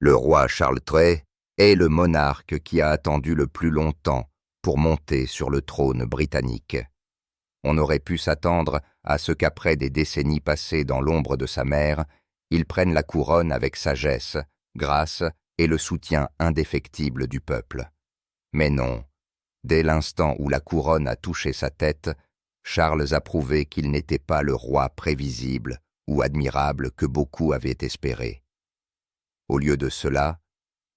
Le roi Charles III est le monarque qui a attendu le plus longtemps pour monter sur le trône britannique. On aurait pu s'attendre à ce qu'après des décennies passées dans l'ombre de sa mère, il prenne la couronne avec sagesse, grâce et le soutien indéfectible du peuple. Mais non, dès l'instant où la couronne a touché sa tête, Charles a prouvé qu'il n'était pas le roi prévisible ou admirable que beaucoup avaient espéré. Au lieu de cela,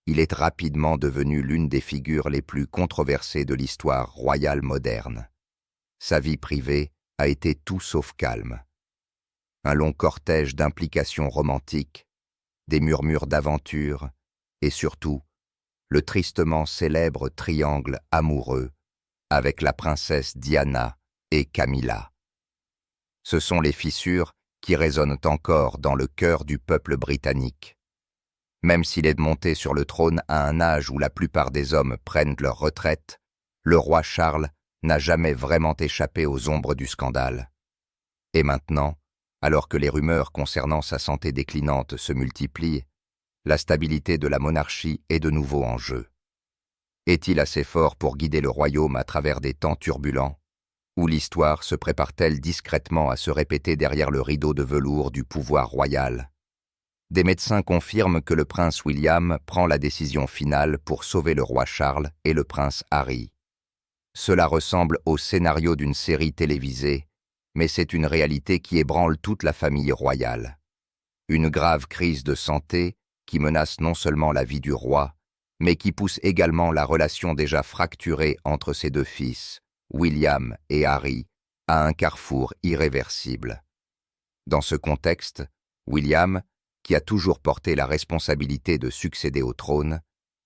il est rapidement devenu l'une des figures les plus controversées de l'histoire royale moderne. Sa vie privée a été tout sauf calme. Un long cortège d'implications romantiques, des murmures d'aventure et surtout, le tristement célèbre triangle amoureux avec la princesse Diana et Camilla. Ce sont les fissures qui résonnent encore dans le cœur du peuple britannique. Même s'il est monté sur le trône à un âge où la plupart des hommes prennent leur retraite, le roi Charles n'a jamais vraiment échappé aux ombres du scandale. Et maintenant, alors que les rumeurs concernant sa santé déclinante se multiplient, la stabilité de la monarchie est de nouveau en jeu. Est-il assez fort pour guider le royaume à travers des temps turbulents, ou l'histoire se prépare-t-elle discrètement à se répéter derrière le rideau de velours du pouvoir royal? Des médecins confirment que le prince William prend la décision finale pour sauver le roi Charles et le prince Harry. Cela ressemble au scénario d'une série télévisée, mais c'est une réalité qui ébranle toute la famille royale. Une grave crise de santé qui menace non seulement la vie du roi, mais qui pousse également la relation déjà fracturée entre ses deux fils, William et Harry, à un carrefour irréversible. Dans ce contexte, William, qui a toujours porté la responsabilité de succéder au trône,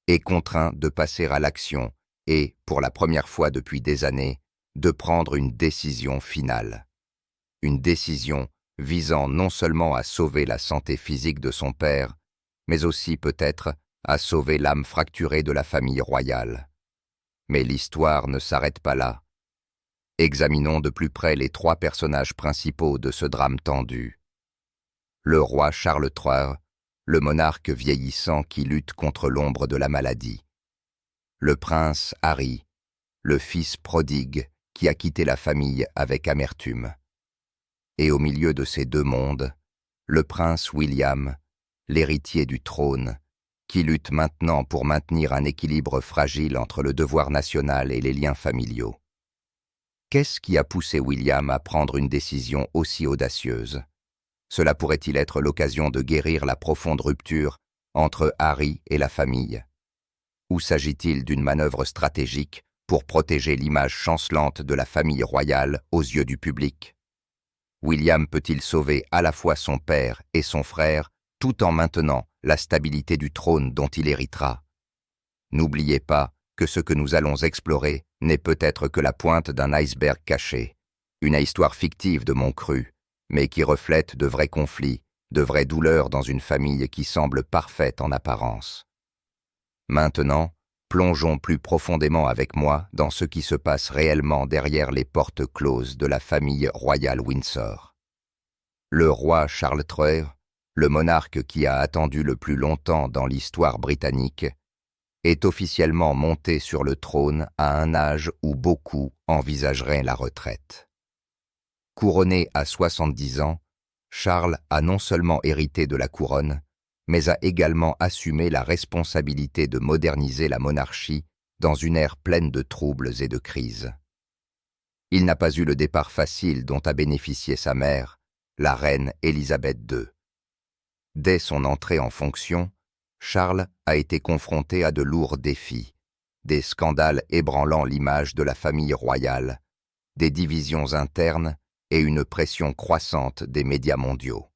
est contraint de passer à l'action et, pour la première fois depuis des années, de prendre une décision finale. Une décision visant non seulement à sauver la santé physique de son père, mais aussi peut-être à sauver l'âme fracturée de la famille royale. Mais l'histoire ne s'arrête pas là. Examinons de plus près les trois personnages principaux de ce drame tendu. Le roi Charles III, le monarque vieillissant qui lutte contre l'ombre de la maladie. Le prince Harry, le fils prodigue qui a quitté la famille avec amertume. Et au milieu de ces deux mondes, le prince William, l'héritier du trône, qui lutte maintenant pour maintenir un équilibre fragile entre le devoir national et les liens familiaux. Qu'est-ce qui a poussé William à prendre une décision aussi audacieuse? Cela pourrait-il être l'occasion de guérir la profonde rupture entre Harry et la famille? Ou s'agit-il d'une manœuvre stratégique pour protéger l'image chancelante de la famille royale aux yeux du public? William peut-il sauver à la fois son père et son frère tout en maintenant la stabilité du trône dont il héritera? N'oubliez pas que ce que nous allons explorer n'est peut-être que la pointe d'un iceberg caché, une histoire fictive de mon cru, mais qui reflète de vrais conflits, de vraies douleurs dans une famille qui semble parfaite en apparence. Maintenant, plongeons plus profondément avec moi dans ce qui se passe réellement derrière les portes closes de la famille royale Windsor. Le roi Charles III, le monarque qui a attendu le plus longtemps dans l'histoire britannique, est officiellement monté sur le trône à un âge où beaucoup envisageraient la retraite. Couronné à 70 ans, Charles a non seulement hérité de la couronne, mais a également assumé la responsabilité de moderniser la monarchie dans une ère pleine de troubles et de crises. Il n'a pas eu le départ facile dont a bénéficié sa mère, la reine Élisabeth II. Dès son entrée en fonction, Charles a été confronté à de lourds défis, des scandales ébranlant l'image de la famille royale, des divisions internes et une pression croissante des médias mondiaux.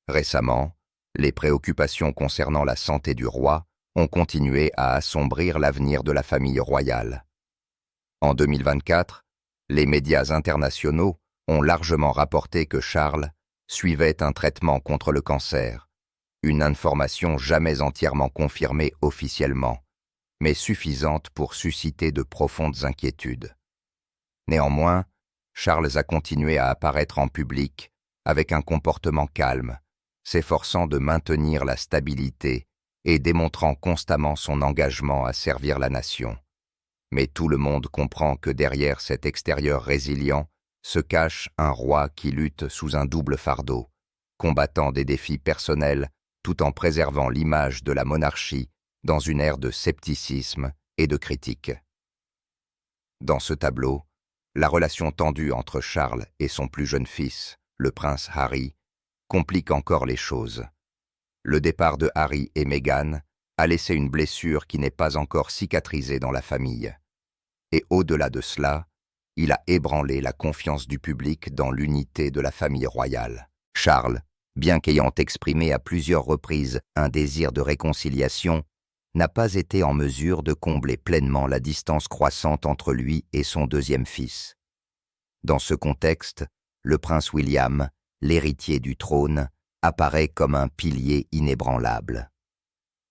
Récemment, les préoccupations concernant la santé du roi ont continué à assombrir l'avenir de la famille royale. En 2024, les médias internationaux ont largement rapporté que Charles suivait un traitement contre le cancer, une information jamais entièrement confirmée officiellement, mais suffisante pour susciter de profondes inquiétudes. Néanmoins, Charles a continué à apparaître en public avec un comportement calme, s'efforçant de maintenir la stabilité et démontrant constamment son engagement à servir la nation. Mais tout le monde comprend que derrière cet extérieur résilient se cache un roi qui lutte sous un double fardeau, combattant des défis personnels tout en préservant l'image de la monarchie dans une ère de scepticisme et de critique. Dans ce tableau, la relation tendue entre Charles et son plus jeune fils, le prince Harry, complique encore les choses. Le départ de Harry et Meghan a laissé une blessure qui n'est pas encore cicatrisée dans la famille. Et au-delà de cela, il a ébranlé la confiance du public dans l'unité de la famille royale. Charles, bien qu'ayant exprimé à plusieurs reprises un désir de réconciliation, n'a pas été en mesure de combler pleinement la distance croissante entre lui et son deuxième fils. Dans ce contexte, le prince William, l'héritier du trône, apparaît comme un pilier inébranlable.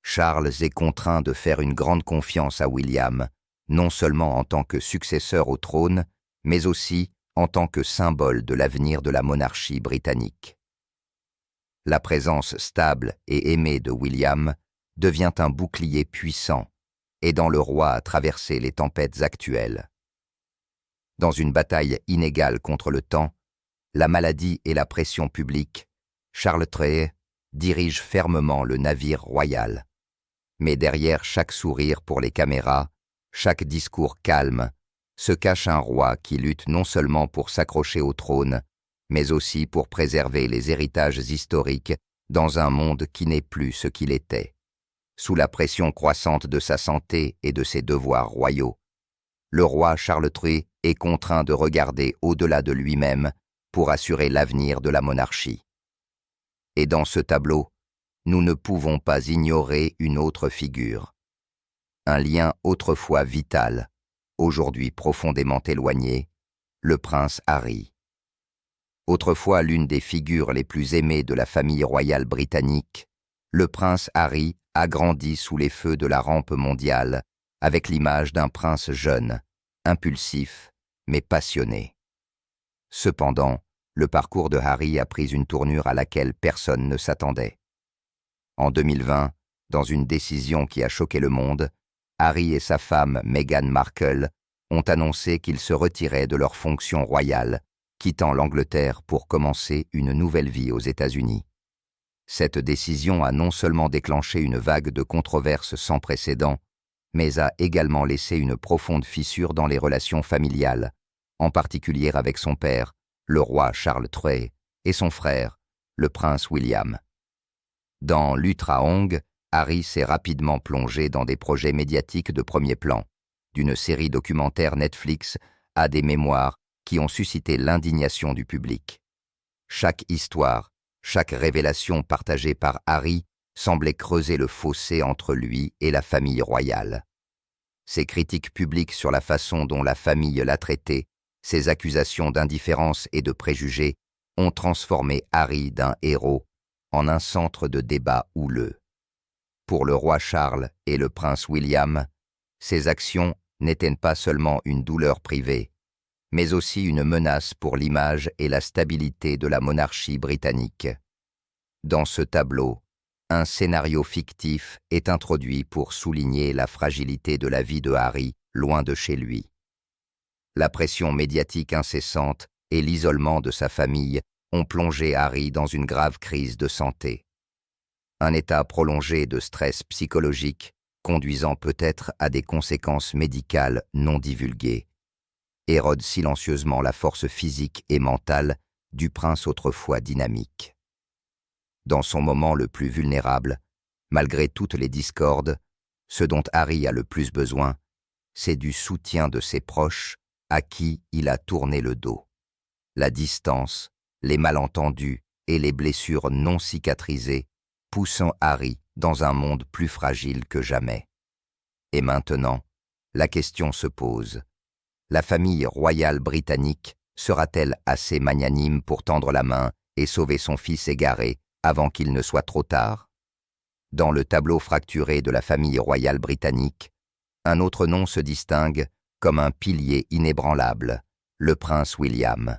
Charles est contraint de faire une grande confiance à William, non seulement en tant que successeur au trône, mais aussi en tant que symbole de l'avenir de la monarchie britannique. La présence stable et aimée de William devient un bouclier puissant, aidant le roi à traverser les tempêtes actuelles. Dans une bataille inégale contre le temps, la maladie et la pression publique, Charles III dirige fermement le navire royal. Mais derrière chaque sourire pour les caméras, chaque discours calme, se cache un roi qui lutte non seulement pour s'accrocher au trône, mais aussi pour préserver les héritages historiques dans un monde qui n'est plus ce qu'il était. Sous la pression croissante de sa santé et de ses devoirs royaux, le roi Charles III est contraint de regarder au-delà de lui-même pour assurer l'avenir de la monarchie. Et dans ce tableau, nous ne pouvons pas ignorer une autre figure. Un lien autrefois vital, aujourd'hui profondément éloigné, le prince Harry. Autrefois l'une des figures les plus aimées de la famille royale britannique, le prince Harry a grandi sous les feux de la rampe mondiale avec l'image d'un prince jeune, impulsif, mais passionné. Cependant, le parcours de Harry a pris une tournure à laquelle personne ne s'attendait. En 2020, dans une décision qui a choqué le monde, Harry et sa femme Meghan Markle ont annoncé qu'ils se retiraient de leurs fonctions royales, quittant l'Angleterre pour commencer une nouvelle vie aux États-Unis. Cette décision a non seulement déclenché une vague de controverses sans précédent, mais a également laissé une profonde fissure dans les relations familiales, en particulier avec son père, le roi Charles III, et son frère, le prince William. Dans l'Ultra-Hong, Harry s'est rapidement plongé dans des projets médiatiques de premier plan, d'une série documentaire Netflix à des mémoires qui ont suscité l'indignation du public. Chaque histoire, chaque révélation partagée par Harry semblait creuser le fossé entre lui et la famille royale. Ses critiques publiques sur la façon dont la famille l'a traité, ses accusations d'indifférence et de préjugés ont transformé Harry d'un héros en un centre de débat houleux. Pour le roi Charles et le prince William, ces actions n'étaient pas seulement une douleur privée, mais aussi une menace pour l'image et la stabilité de la monarchie britannique. Dans ce tableau, un scénario fictif est introduit pour souligner la fragilité de la vie de Harry loin de chez lui. La pression médiatique incessante et l'isolement de sa famille ont plongé Harry dans une grave crise de santé. Un état prolongé de stress psychologique conduisant peut-être à des conséquences médicales non divulguées, érode silencieusement la force physique et mentale du prince autrefois dynamique. Dans son moment le plus vulnérable, malgré toutes les discordes, ce dont Harry a le plus besoin, c'est du soutien de ses proches à qui il a tourné le dos. La distance, les malentendus et les blessures non cicatrisées poussant Harry dans un monde plus fragile que jamais. Et maintenant, la question se pose. La famille royale britannique sera-t-elle assez magnanime pour tendre la main et sauver son fils égaré avant qu'il ne soit trop tard? Dans le tableau fracturé de la famille royale britannique, un autre nom se distingue comme un pilier inébranlable, le prince William.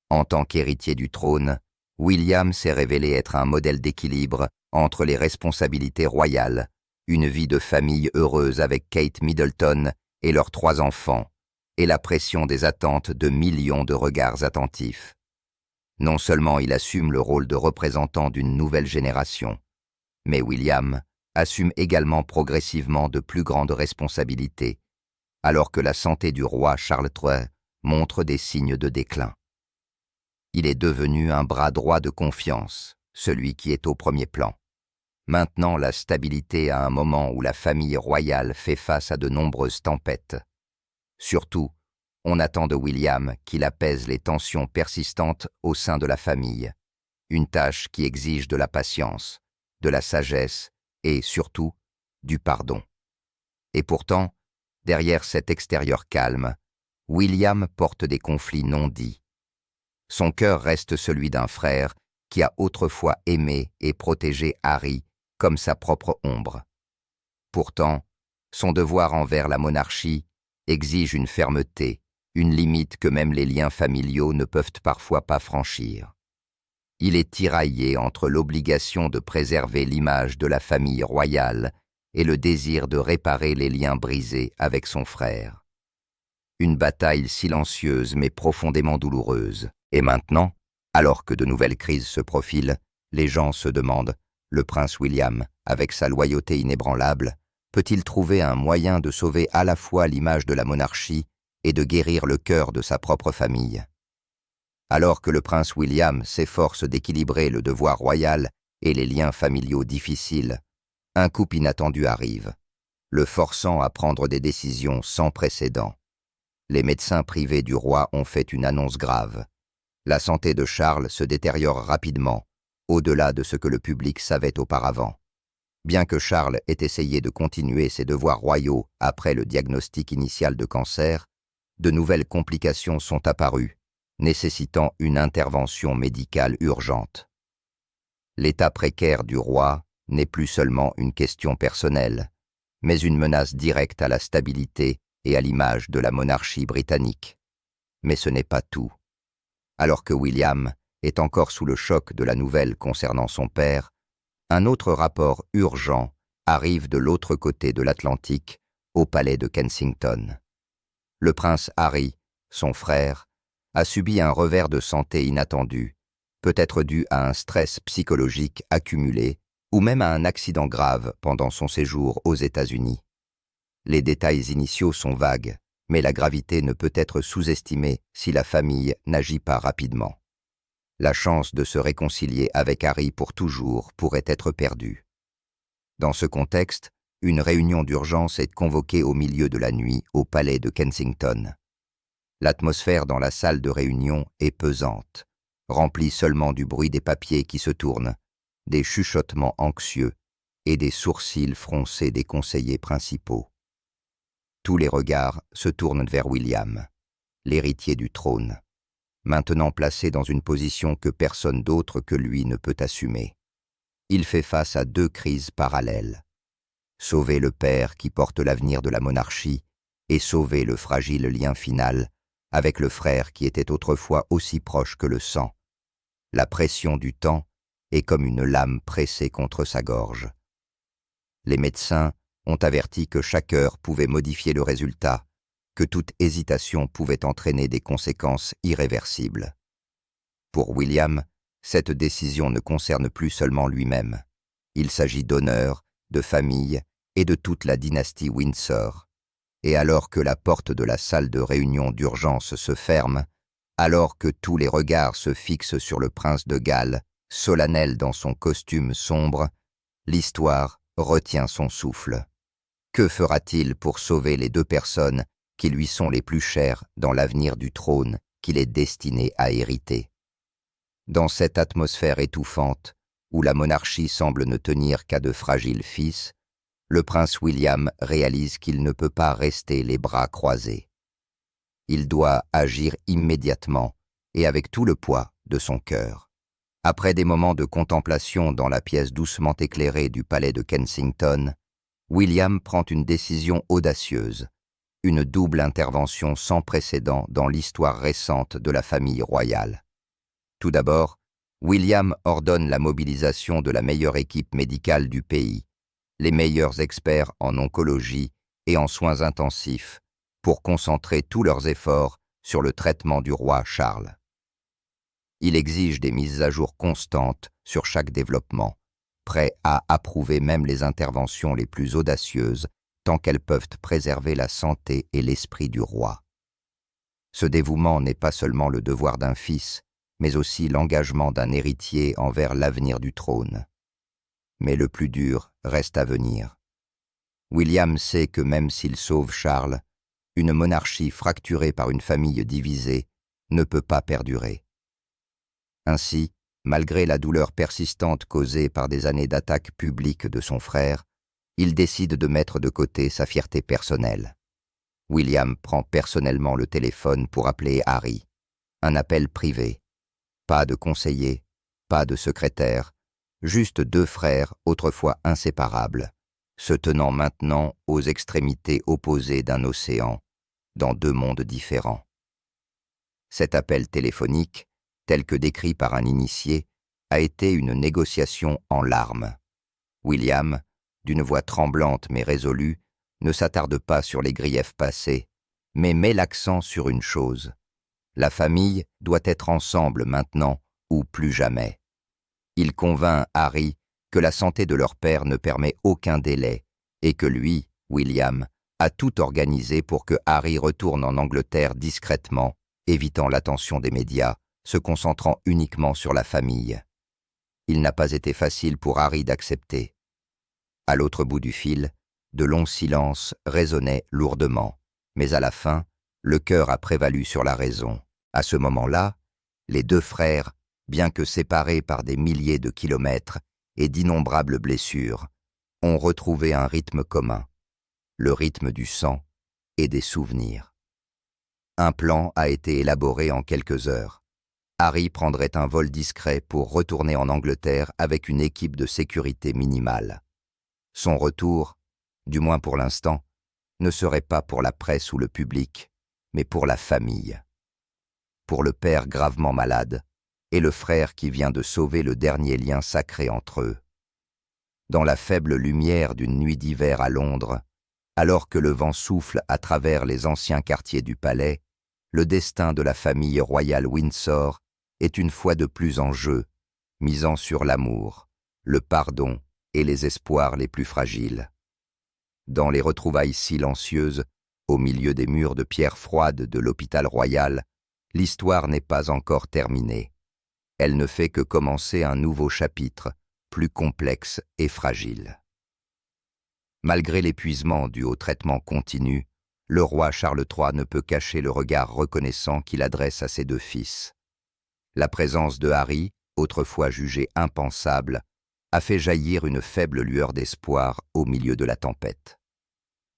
En tant qu'héritier du trône, William s'est révélé être un modèle d'équilibre entre les responsabilités royales, une vie de famille heureuse avec Kate Middleton et leurs 3 enfants, et la pression des attentes de millions de regards attentifs. Non seulement il assume le rôle de représentant d'une nouvelle génération, mais William assume également progressivement de plus grandes responsabilités, alors que la santé du roi Charles III montre des signes de déclin. Il est devenu un bras droit de confiance, celui qui est au premier plan. Maintenant la stabilité à un moment où la famille royale fait face à de nombreuses tempêtes. Surtout, on attend de William qu'il apaise les tensions persistantes au sein de la famille, une tâche qui exige de la patience, de la sagesse et, surtout, du pardon. Et pourtant, derrière cet extérieur calme, William porte des conflits non dits. Son cœur reste celui d'un frère qui a autrefois aimé et protégé Harry comme sa propre ombre. Pourtant, son devoir envers la monarchie exige une fermeté, une limite que même les liens familiaux ne peuvent parfois pas franchir. Il est tiraillé entre l'obligation de préserver l'image de la famille royale et le désir de réparer les liens brisés avec son frère. Une bataille silencieuse mais profondément douloureuse. Et maintenant, alors que de nouvelles crises se profilent, les gens se demandent, le prince William, avec sa loyauté inébranlable, peut-il trouver un moyen de sauver à la fois l'image de la monarchie et de guérir le cœur de sa propre famille? Alors que le prince William s'efforce d'équilibrer le devoir royal et les liens familiaux difficiles, un coup inattendu arrive, le forçant à prendre des décisions sans précédent. Les médecins privés du roi ont fait une annonce grave. La santé de Charles se détériore rapidement, au-delà de ce que le public savait auparavant. Bien que Charles ait essayé de continuer ses devoirs royaux après le diagnostic initial de cancer, de nouvelles complications sont apparues, nécessitant une intervention médicale urgente. L'état précaire du roi n'est plus seulement une question personnelle, mais une menace directe à la stabilité et à l'image de la monarchie britannique. Mais ce n'est pas tout. Alors que William est encore sous le choc de la nouvelle concernant son père, un autre rapport urgent arrive de l'autre côté de l'Atlantique, au palais de Kensington. Le prince Harry, son frère, a subi un revers de santé inattendu, peut-être dû à un stress psychologique accumulé ou même à un accident grave pendant son séjour aux États-Unis. Les détails initiaux sont vagues, mais la gravité ne peut être sous-estimée si la famille n'agit pas rapidement. La chance de se réconcilier avec Harry pour toujours pourrait être perdue. Dans ce contexte, une réunion d'urgence est convoquée au milieu de la nuit au palais de Kensington. L'atmosphère dans la salle de réunion est pesante, remplie seulement du bruit des papiers qui se tournent, des chuchotements anxieux et des sourcils froncés des conseillers principaux. Tous les regards se tournent vers William, l'héritier du trône, maintenant placé dans une position que personne d'autre que lui ne peut assumer. Il fait face à 2 crises parallèles. Sauver le père qui porte l'avenir de la monarchie et sauver le fragile lien final avec le frère qui était autrefois aussi proche que le sang. La pression du temps est comme une lame pressée contre sa gorge. Les médecins ont averti que chaque heure pouvait modifier le résultat, que toute hésitation pouvait entraîner des conséquences irréversibles. Pour William, cette décision ne concerne plus seulement lui-même. Il s'agit d'honneur, de famille et de toute la dynastie Windsor. Et alors que la porte de la salle de réunion d'urgence se ferme, alors que tous les regards se fixent sur le prince de Galles, solennel dans son costume sombre, l'histoire retient son souffle. Que fera-t-il pour sauver les 2 personnes qui lui sont les plus chères dans l'avenir du trône qu'il est destiné à hériter? Dans cette atmosphère étouffante, où la monarchie semble ne tenir qu'à de fragiles fils, le prince William réalise qu'il ne peut pas rester les bras croisés. Il doit agir immédiatement et avec tout le poids de son cœur. Après des moments de contemplation dans la pièce doucement éclairée du palais de Kensington, William prend une décision audacieuse, une double intervention sans précédent dans l'histoire récente de la famille royale. Tout d'abord, William ordonne la mobilisation de la meilleure équipe médicale du pays, les meilleurs experts en oncologie et en soins intensifs, pour concentrer tous leurs efforts sur le traitement du roi Charles. Il exige des mises à jour constantes sur chaque développement, prêt à approuver même les interventions les plus audacieuses tant qu'elles peuvent préserver la santé et l'esprit du roi. Ce dévouement n'est pas seulement le devoir d'un fils, mais aussi l'engagement d'un héritier envers l'avenir du trône. Mais le plus dur reste à venir. William sait que même s'il sauve Charles, une monarchie fracturée par une famille divisée ne peut pas perdurer. Ainsi, malgré la douleur persistante causée par des années d'attaques publiques de son frère, il décide de mettre de côté sa fierté personnelle. William prend personnellement le téléphone pour appeler Harry. Un appel privé. Pas de conseiller, pas de secrétaire, juste deux frères autrefois inséparables, se tenant maintenant aux extrémités opposées d'un océan, dans deux mondes différents. Cet appel téléphonique, tel que décrit par un initié, a été une négociation en larmes. William, d'une voix tremblante mais résolue, ne s'attarde pas sur les griefs passés, mais met l'accent sur une chose. La famille doit être ensemble maintenant ou plus jamais. Il convainc Harry que la santé de leur père ne permet aucun délai et que lui, William, a tout organisé pour que Harry retourne en Angleterre discrètement, évitant l'attention des médias, se concentrant uniquement sur la famille. Il n'a pas été facile pour Harry d'accepter. À l'autre bout du fil, de longs silences résonnaient lourdement, mais à la fin, le cœur a prévalu sur la raison. À ce moment-là, les deux frères, bien que séparés par des milliers de kilomètres et d'innombrables blessures, ont retrouvé un rythme commun, le rythme du sang et des souvenirs. Un plan a été élaboré en quelques heures. Harry prendrait un vol discret pour retourner en Angleterre avec une équipe de sécurité minimale. Son retour, du moins pour l'instant, ne serait pas pour la presse ou le public, mais pour la famille. Pour le père gravement malade et le frère qui vient de sauver le dernier lien sacré entre eux. Dans la faible lumière d'une nuit d'hiver à Londres, alors que le vent souffle à travers les anciens quartiers du palais, le destin de la famille royale Windsor est une fois de plus en jeu, misant sur l'amour, le pardon et les espoirs les plus fragiles. Dans les retrouvailles silencieuses, au milieu des murs de pierre froide de l'hôpital royal, l'histoire n'est pas encore terminée. Elle ne fait que commencer un nouveau chapitre, plus complexe et fragile. Malgré l'épuisement dû au traitement continu, le roi Charles III ne peut cacher le regard reconnaissant qu'il adresse à ses deux fils. La présence de Harry, autrefois jugée impensable, a fait jaillir une faible lueur d'espoir au milieu de la tempête.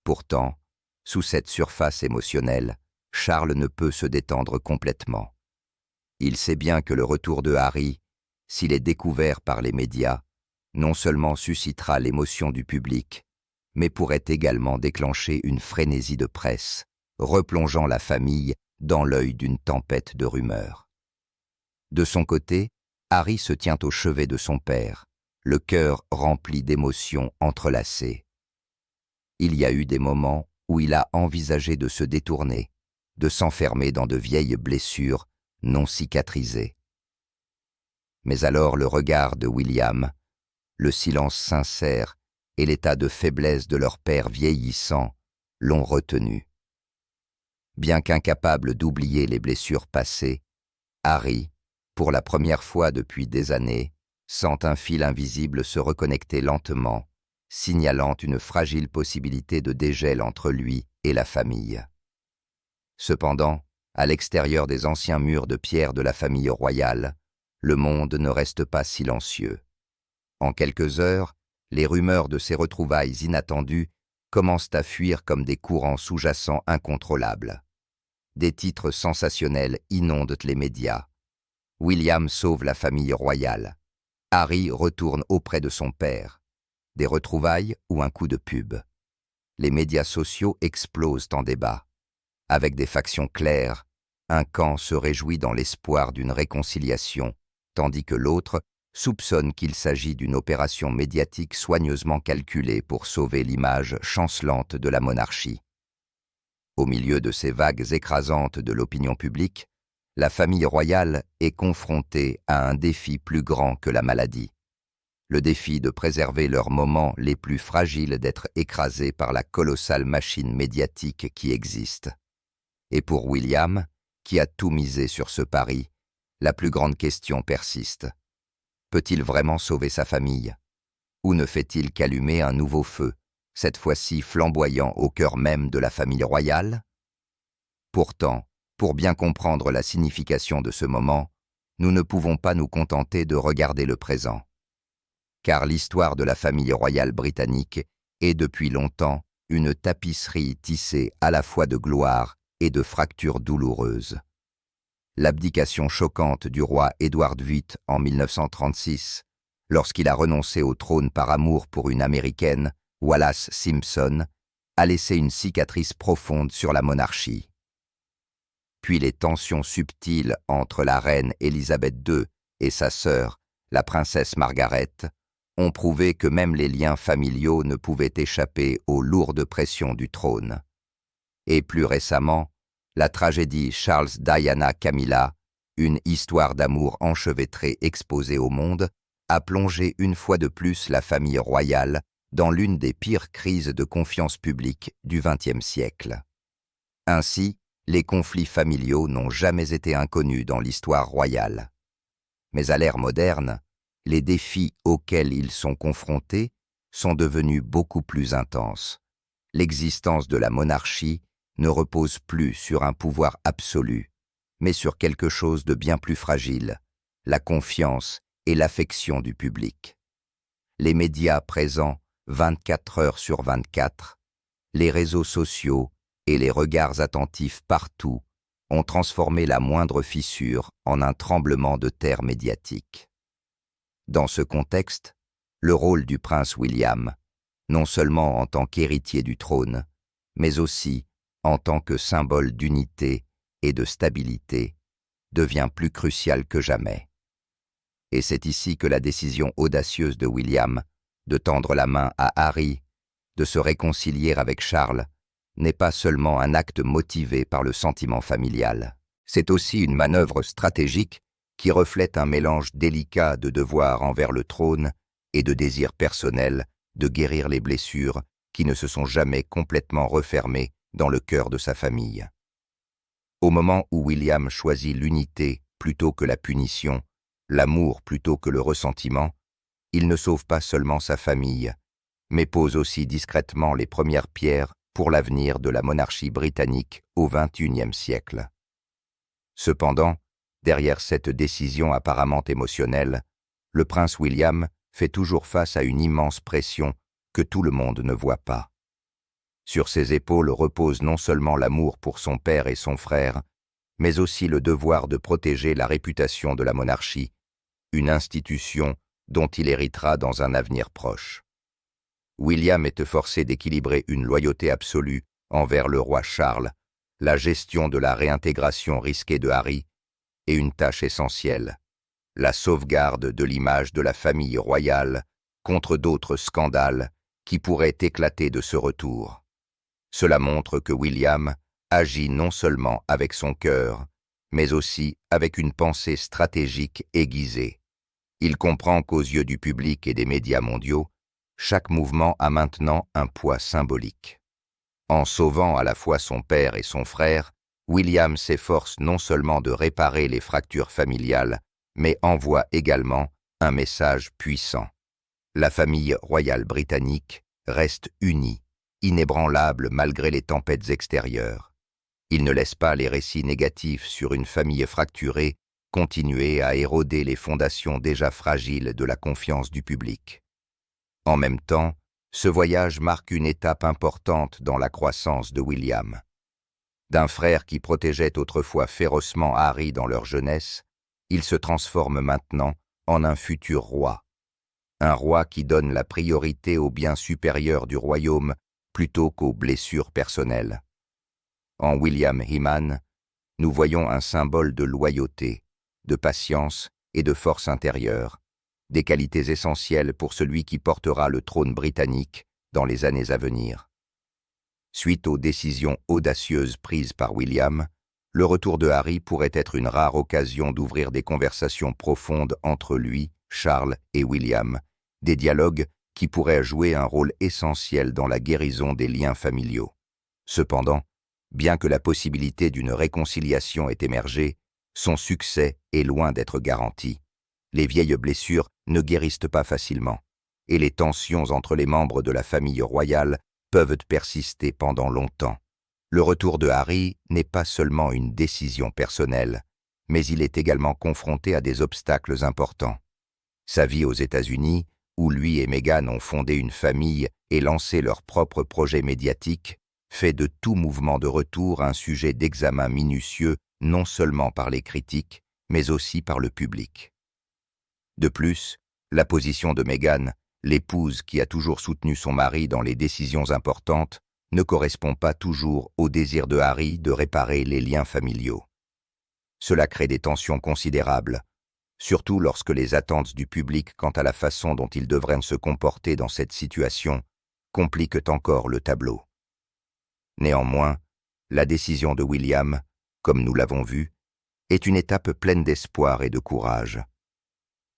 Pourtant, sous cette surface émotionnelle, Charles ne peut se détendre complètement. Il sait bien que le retour de Harry, s'il est découvert par les médias, non seulement suscitera l'émotion du public, mais pourrait également déclencher une frénésie de presse, replongeant la famille dans l'œil d'une tempête de rumeurs. De son côté, Harry se tient au chevet de son père, le cœur rempli d'émotions entrelacées. Il y a eu des moments où il a envisagé de se détourner, de s'enfermer dans de vieilles blessures non cicatrisées. Mais alors le regard de William, le silence sincère et l'état de faiblesse de leur père vieillissant l'ont retenu. Bien qu'incapable d'oublier les blessures passées, Harry, pour la première fois depuis des années, sent un fil invisible se reconnecter lentement, signalant une fragile possibilité de dégel entre lui et la famille. Cependant, à l'extérieur des anciens murs de pierre de la famille royale, le monde ne reste pas silencieux. En quelques heures, les rumeurs de ces retrouvailles inattendues commencent à fuir comme des courants sous-jacents incontrôlables. Des titres sensationnels inondent les médias. William sauve la famille royale. Harry retourne auprès de son père. Des retrouvailles ou un coup de pub. Les médias sociaux explosent en débat. Avec des factions claires, un camp se réjouit dans l'espoir d'une réconciliation tandis que l'autre soupçonne qu'il s'agit d'une opération médiatique soigneusement calculée pour sauver l'image chancelante de la monarchie. Au milieu de ces vagues écrasantes de l'opinion publique, la famille royale est confrontée à un défi plus grand que la maladie. Le défi de préserver leurs moments les plus fragiles d'être écrasés par la colossale machine médiatique qui existe. Et pour William, qui a tout misé sur ce pari, la plus grande question persiste. Peut-il vraiment sauver sa famille? Ou ne fait-il qu'allumer un nouveau feu, cette fois-ci flamboyant au cœur même de la famille royale? Pourtant, pour bien comprendre la signification de ce moment, nous ne pouvons pas nous contenter de regarder le présent. Car l'histoire de la famille royale britannique est depuis longtemps une tapisserie tissée à la fois de gloire et de fractures douloureuses. L'abdication choquante du roi Édouard VIII en 1936, lorsqu'il a renoncé au trône par amour pour une Américaine, Wallis Simpson, a laissé une cicatrice profonde sur la monarchie. Puis les tensions subtiles entre la reine Élisabeth II et sa sœur, la princesse Margaret, ont prouvé que même les liens familiaux ne pouvaient échapper aux lourdes pressions du trône. Et plus récemment, la tragédie Charles Diana Camilla, une histoire d'amour enchevêtrée exposée au monde, a plongé une fois de plus la famille royale dans l'une des pires crises de confiance publique du XXe siècle. Ainsi, les conflits familiaux n'ont jamais été inconnus dans l'histoire royale. Mais à l'ère moderne, les défis auxquels ils sont confrontés sont devenus beaucoup plus intenses. L'existence de la monarchie ne repose plus sur un pouvoir absolu, mais sur quelque chose de bien plus fragile, la confiance et l'affection du public. Les médias présents 24 heures sur 24, les réseaux sociaux et les regards attentifs partout ont transformé la moindre fissure en un tremblement de terre médiatique. Dans ce contexte, le rôle du prince William, non seulement en tant qu'héritier du trône, mais aussi en tant que symbole d'unité et de stabilité, devient plus crucial que jamais. Et c'est ici que la décision audacieuse de William de tendre la main à Harry, de se réconcilier avec Charles, n'est pas seulement un acte motivé par le sentiment familial. C'est aussi une manœuvre stratégique qui reflète un mélange délicat de devoir envers le trône et de désir personnel de guérir les blessures qui ne se sont jamais complètement refermées dans le cœur de sa famille. Au moment où William choisit l'unité plutôt que la punition, l'amour plutôt que le ressentiment, il ne sauve pas seulement sa famille, mais pose aussi discrètement les premières pierres pour l'avenir de la monarchie britannique au XXIe siècle. Cependant, derrière cette décision apparemment émotionnelle, le prince William fait toujours face à une immense pression que tout le monde ne voit pas. Sur ses épaules repose non seulement l'amour pour son père et son frère, mais aussi le devoir de protéger la réputation de la monarchie, une institution dont il héritera dans un avenir proche. William est forcé d'équilibrer une loyauté absolue envers le roi Charles, la gestion de la réintégration risquée de Harry, et une tâche essentielle, la sauvegarde de l'image de la famille royale contre d'autres scandales qui pourraient éclater de ce retour. Cela montre que William agit non seulement avec son cœur, mais aussi avec une pensée stratégique aiguisée. Il comprend qu'aux yeux du public et des médias mondiaux, chaque mouvement a maintenant un poids symbolique. En sauvant à la fois son père et son frère, William s'efforce non seulement de réparer les fractures familiales, mais envoie également un message puissant. La famille royale britannique reste unie, inébranlable malgré les tempêtes extérieures. Il ne laisse pas les récits négatifs sur une famille fracturée continuer à éroder les fondations déjà fragiles de la confiance du public. En même temps, ce voyage marque une étape importante dans la croissance de William. D'un frère qui protégeait autrefois férocement Harry dans leur jeunesse, il se transforme maintenant en un futur roi. Un roi qui donne la priorité aux biens supérieurs du royaume plutôt qu'aux blessures personnelles. En William Heman, nous voyons un symbole de loyauté, de patience et de force intérieure, des qualités essentielles pour celui qui portera le trône britannique dans les années à venir. Suite aux décisions audacieuses prises par William, le retour de Harry pourrait être une rare occasion d'ouvrir des conversations profondes entre lui, Charles et William, des dialogues qui pourraient jouer un rôle essentiel dans la guérison des liens familiaux. Cependant, bien que la possibilité d'une réconciliation ait émergé, son succès est loin d'être garanti. Les vieilles blessures ne guérissent pas facilement, et les tensions entre les membres de la famille royale peuvent persister pendant longtemps. Le retour de Harry n'est pas seulement une décision personnelle, mais il est également confronté à des obstacles importants. Sa vie aux États-Unis, où lui et Meghan ont fondé une famille et lancé leur propre projet médiatique, fait de tout mouvement de retour un sujet d'examen minutieux non seulement par les critiques, mais aussi par le public. De plus, la position de Meghan, l'épouse qui a toujours soutenu son mari dans les décisions importantes, ne correspond pas toujours au désir de Harry de réparer les liens familiaux. Cela crée des tensions considérables, surtout lorsque les attentes du public quant à la façon dont il devrait se comporter dans cette situation compliquent encore le tableau. Néanmoins, la décision de William, comme nous l'avons vu, est une étape pleine d'espoir et de courage.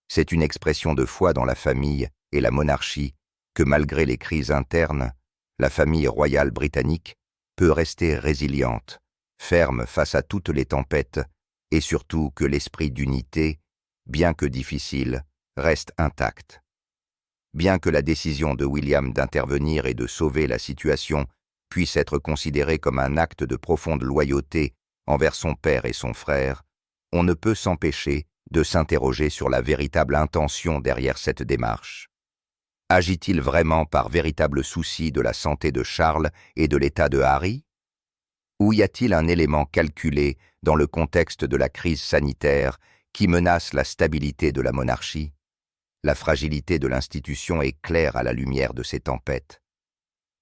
C'est une expression de foi dans la famille et la monarchie que, malgré les crises internes, la famille royale britannique peut rester résiliente, ferme face à toutes les tempêtes, et surtout que l'esprit d'unité, bien que difficile, reste intact. Bien que la décision de William d'intervenir et de sauver la situation puisse être considérée comme un acte de profonde loyauté envers son père et son frère, on ne peut s'empêcher de s'interroger sur la véritable intention derrière cette démarche. Agit-il vraiment par véritable souci de la santé de Charles et de l'état de Harry? Ou y a-t-il un élément calculé dans le contexte de la crise sanitaire qui menace la stabilité de la monarchie? La fragilité de l'institution est claire à la lumière de ces tempêtes.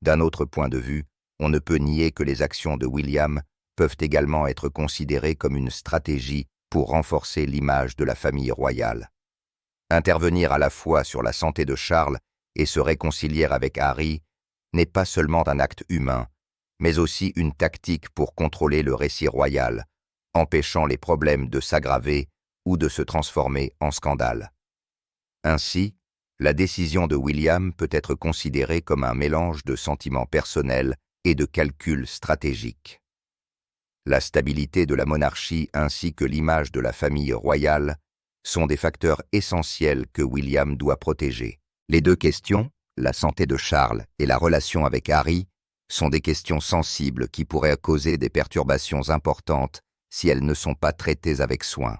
D'un autre point de vue, on ne peut nier que les actions de William peuvent également être considérées comme une stratégie pour renforcer l'image de la famille royale. Intervenir à la fois sur la santé de Charles et se réconcilier avec Harry n'est pas seulement un acte humain, mais aussi une tactique pour contrôler le récit royal, empêchant les problèmes de s'aggraver ou de se transformer en scandale. Ainsi, la décision de William peut être considérée comme un mélange de sentiments personnels et de calculs stratégiques. La stabilité de la monarchie ainsi que l'image de la famille royale sont des facteurs essentiels que William doit protéger. Les deux questions, la santé de Charles et la relation avec Harry, sont des questions sensibles qui pourraient causer des perturbations importantes si elles ne sont pas traitées avec soin.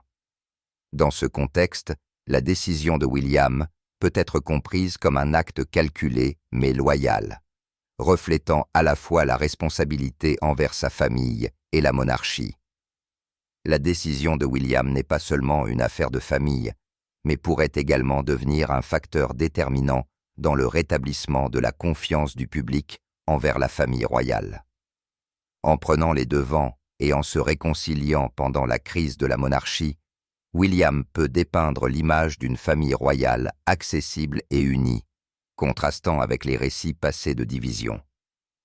Dans ce contexte, la décision de William peut être comprise comme un acte calculé mais loyal, reflétant à la fois la responsabilité envers sa famille et la monarchie. La décision de William n'est pas seulement une affaire de famille, mais pourrait également devenir un facteur déterminant dans le rétablissement de la confiance du public envers la famille royale. En prenant les devants et en se réconciliant pendant la crise de la monarchie, William peut dépeindre l'image d'une famille royale accessible et unie, contrastant avec les récits passés de division.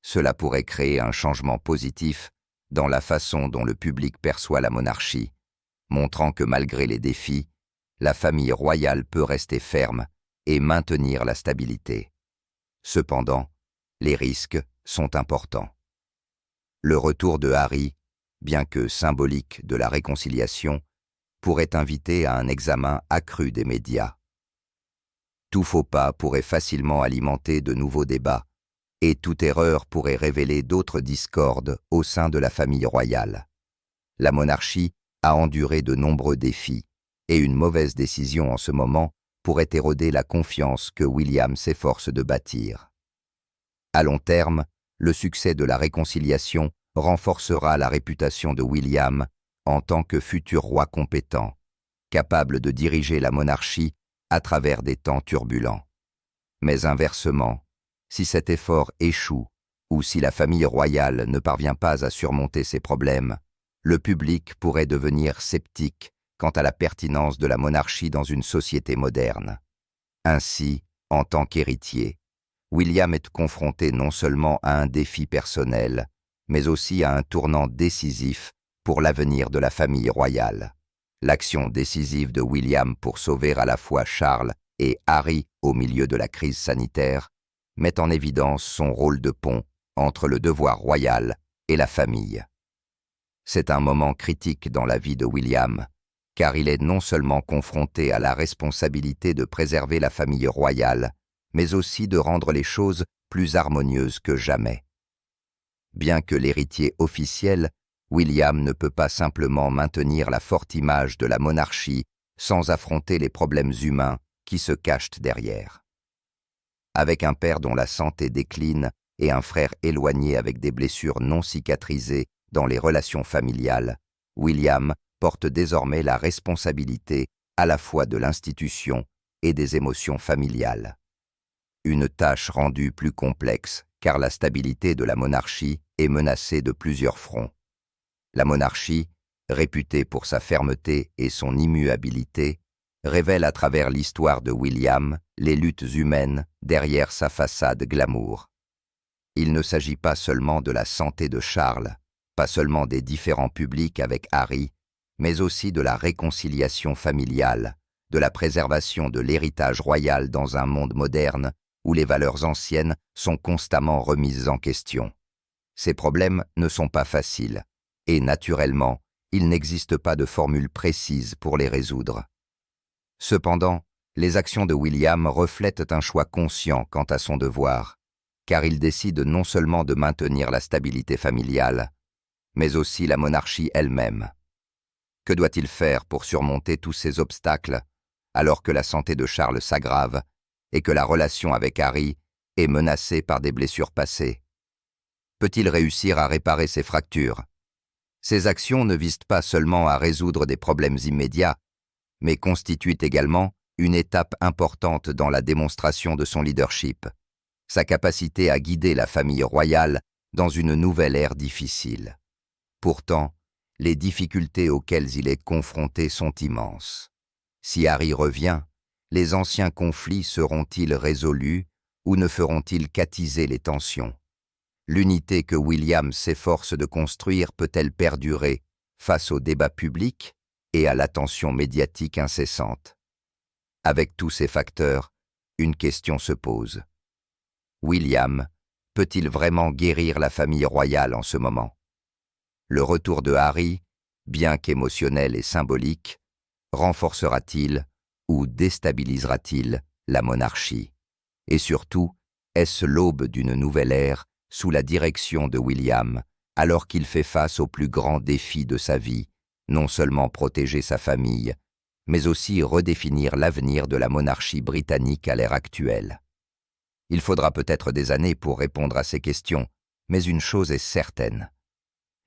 Cela pourrait créer un changement positif dans la façon dont le public perçoit la monarchie, montrant que malgré les défis, la famille royale peut rester ferme et maintenir la stabilité. Cependant, les risques sont importants. Le retour de Harry, bien que symbolique de la réconciliation, pourrait inviter à un examen accru des médias. Tout faux pas pourrait facilement alimenter de nouveaux débats, et toute erreur pourrait révéler d'autres discordes au sein de la famille royale. La monarchie a enduré de nombreux défis, et une mauvaise décision en ce moment pourrait éroder la confiance que William s'efforce de bâtir. À long terme, le succès de la réconciliation renforcera la réputation de William en tant que futur roi compétent, capable de diriger la monarchie à travers des temps turbulents. Mais inversement, si cet effort échoue ou si la famille royale ne parvient pas à surmonter ses problèmes, le public pourrait devenir sceptique quant à la pertinence de la monarchie dans une société moderne. Ainsi, en tant qu'héritier, William est confronté non seulement à un défi personnel, mais aussi à un tournant décisif pour l'avenir de la famille royale. L'action décisive de William pour sauver à la fois Charles et Harry au milieu de la crise sanitaire met en évidence son rôle de pont entre le devoir royal et la famille. C'est un moment critique dans la vie de William, car il est non seulement confronté à la responsabilité de préserver la famille royale, mais aussi de rendre les choses plus harmonieuses que jamais. Bien que l'héritier officiel, William ne peut pas simplement maintenir la forte image de la monarchie sans affronter les problèmes humains qui se cachent derrière. Avec un père dont la santé décline et un frère éloigné avec des blessures non cicatrisées dans les relations familiales, William porte désormais la responsabilité à la fois de l'institution et des émotions familiales. Une tâche rendue plus complexe car la stabilité de la monarchie est menacée de plusieurs fronts. La monarchie, réputée pour sa fermeté et son immuabilité, révèle à travers l'histoire de William les luttes humaines derrière sa façade glamour. Il ne s'agit pas seulement de la santé de Charles, pas seulement des différends publics avec Harry, mais aussi de la réconciliation familiale, de la préservation de l'héritage royal dans un monde moderne où les valeurs anciennes sont constamment remises en question. Ces problèmes ne sont pas faciles, et naturellement, il n'existe pas de formule précise pour les résoudre. Cependant, les actions de William reflètent un choix conscient quant à son devoir, car il décide non seulement de maintenir la stabilité familiale, mais aussi la monarchie elle-même. Que doit-il faire pour surmonter tous ces obstacles, alors que la santé de Charles s'aggrave et que la relation avec Harry est menacée par des blessures passées? Peut-il réussir à réparer ses fractures? Ces actions ne visent pas seulement à résoudre des problèmes immédiats, mais constituent également une étape importante dans la démonstration de son leadership, sa capacité à guider la famille royale dans une nouvelle ère difficile. Pourtant, les difficultés auxquelles il est confronté sont immenses. Si Harry revient, les anciens conflits seront-ils résolus ou ne feront-ils qu'attiser les tensions? L'unité que William s'efforce de construire peut-elle perdurer face au débat public et à l'attention médiatique incessante? Avec tous ces facteurs, une question se pose. William peut-il vraiment guérir la famille royale en ce moment? Le retour de Harry, bien qu'émotionnel et symbolique, renforcera-t-il ou déstabilisera-t-il la monarchie? Et surtout, est-ce l'aube d'une nouvelle ère sous la direction de William, alors qu'il fait face au plus grand défi de sa vie, non seulement protéger sa famille, mais aussi redéfinir l'avenir de la monarchie britannique à l'ère actuelle? Il faudra peut-être des années pour répondre à ces questions, mais une chose est certaine.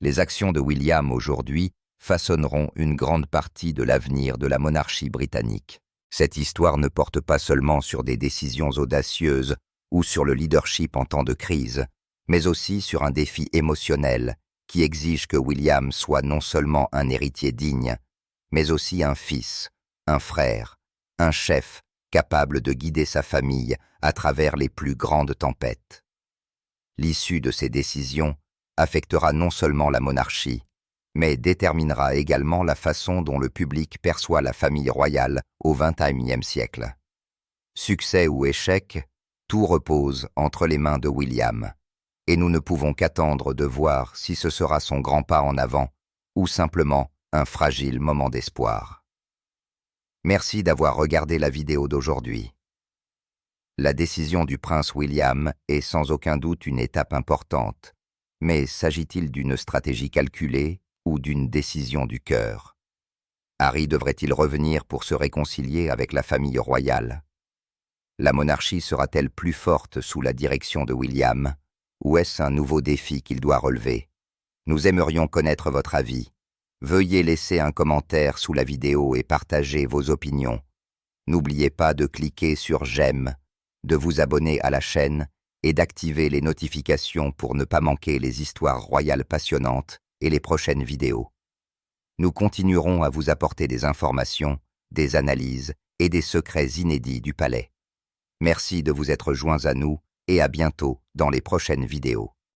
Les actions de William aujourd'hui façonneront une grande partie de l'avenir de la monarchie britannique. Cette histoire ne porte pas seulement sur des décisions audacieuses ou sur le leadership en temps de crise, mais aussi sur un défi émotionnel qui exige que William soit non seulement un héritier digne, mais aussi un fils, un frère, un chef capable de guider sa famille à travers les plus grandes tempêtes. L'issue de ces décisions affectera non seulement la monarchie, mais déterminera également la façon dont le public perçoit la famille royale au XXIe siècle. Succès ou échec, tout repose entre les mains de William, et nous ne pouvons qu'attendre de voir si ce sera son grand pas en avant ou simplement un fragile moment d'espoir. Merci d'avoir regardé la vidéo d'aujourd'hui. La décision du prince William est sans aucun doute une étape importante, mais s'agit-il d'une stratégie calculée ou d'une décision du cœur? Harry devrait-il revenir pour se réconcilier avec la famille royale? La monarchie sera-t-elle plus forte sous la direction de William, ou est-ce un nouveau défi qu'il doit relever? Nous aimerions connaître votre avis. Veuillez laisser un commentaire sous la vidéo et partager vos opinions. N'oubliez pas de cliquer sur j'aime, de vous abonner à la chaîne et d'activer les notifications pour ne pas manquer les histoires royales passionnantes et les prochaines vidéos. Nous continuerons à vous apporter des informations, des analyses et des secrets inédits du palais. Merci de vous être joints à nous et à bientôt dans les prochaines vidéos.